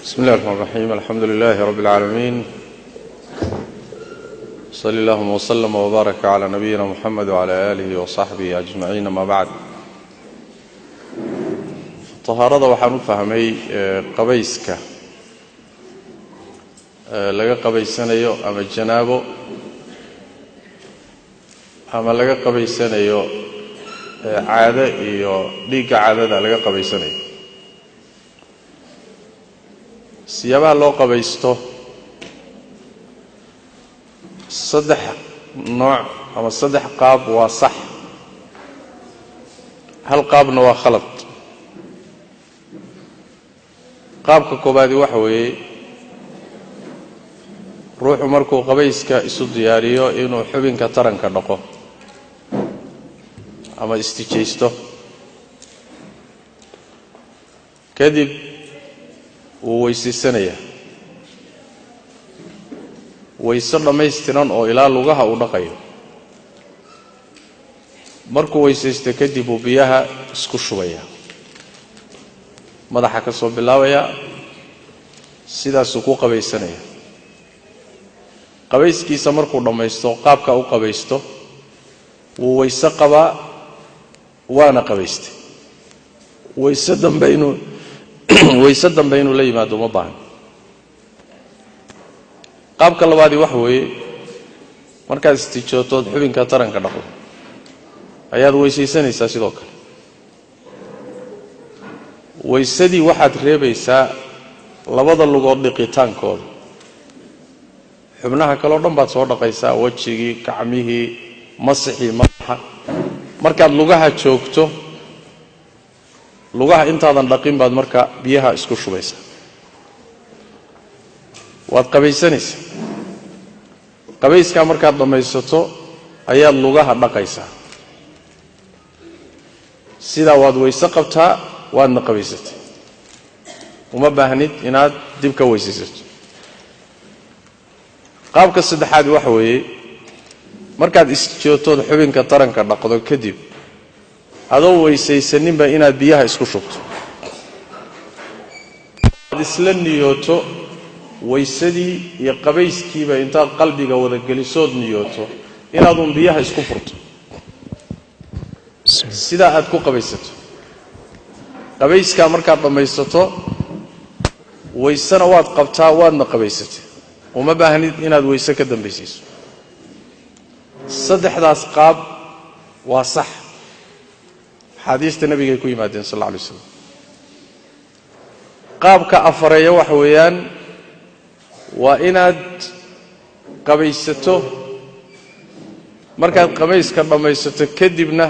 بسم الله الرحمن الرحيم الحمد لله رب العالمين صلى الله وسلم وبارك على نبينا محمد وعلى آله وصحبه أجمعين ما بعد طهارة وحنو فهمي قبيسك لقى قبيسانيو أما الجنابو أما لقى قبيسانيو عادة ليك عادة لقى قبيسانيو siyaabaha loo qabaysto saddex nooc ama saddex qaab waa sax hal qaabna waa khalad qaabka koobaad waxa weeye ruuxu markuu qabayska isu diyaariyo inuu xubinka taranka dhaqo ama istijaysto kadib weysiisanaya weyso dhammaystiran oo ilaa lugaha uu dhaqayo markuu weysaysto kadib uu biyaha isku shubaya madaxa ka soo bilaabaya sidaasuu ku qabaysanaya qabayskiisa markuu dhammaysto qaabka u qabaysto wuu weyso qabaa waana qabaystay weyso dambe inuu la yimaado ma baahan qaabka labaadi waxa weeye markaad istijootood xubinka taranka dhaqdo ayaad weysaysanaysaa sidoo kale weysadii waxaad reebaysaa labada lugood dhiqitaankooda xubnaha kaloo dhan baad soo dhaqaysaa wejigii gacmihii masixii madaxa markaad lugaha joogto lugaha intaadan dhaqin baad marka biyaha isku shubaysaa waad qabaysanaysaa qabayskaa markaad dhammaysato ayaad lugaha dhaqaysaa sidaa waad weyse qabtaa waadna qabaysatay uma baahnid inaad dib ka weysaysato qaabka saddexaad waxa weeye markaad isjootood xubinka taranka dhaqdo kadib adoo weysaysaninba inaad biyaha isku shubto aad isla niyooto weysadii iyo qabayskiiba intaad qalbiga wada gelisood niyooto inaadun biyaha isku furto sidaa aad ku qabaysato qabayskaa markaad dhammaysato weysana waad qabtaa waadna qabaysatay uma baahnid inaad weyse ka dambaysiiso saddexdaas qaab waa sax xadiista nabigay ku yimaadeen sallallahu alayhi wasallam qaabka afareeya waxa weeyaan waa inaad qabaysato markaad qabayska dhammaysato kadibna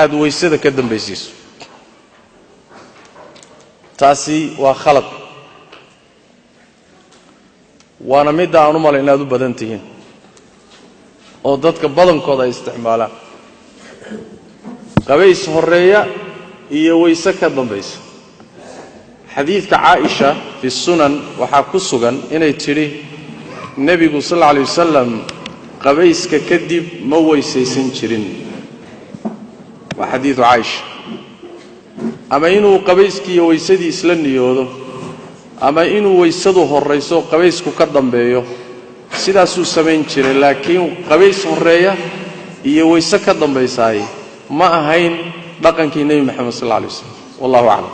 aad weysada ka dambaysiiso taasi waa khalad waana mid aan u malayn inaad u badan tihiin oo dadka badankooda ay isticmaalaan qabays horeeya iyo weyse ka dambaysa xadiidka Aisha fi sunan waxa ku sugan inay tiri nabigu sallallahu alayhi wasallam qabayska kadib ma weysaysan jirin waa xadiidka Aisha ama inuu qabayskii iyo weysadii isla niyoodo ama inuu weysadu horeyso qabaysku ka dambeeyo sidaas uu sameyn jiray laakiin qabays horeeya iyo weyse ka dambaysaay ما أهين لقن كي نبي محمد صلى الله عليه وسلم والله أعلم.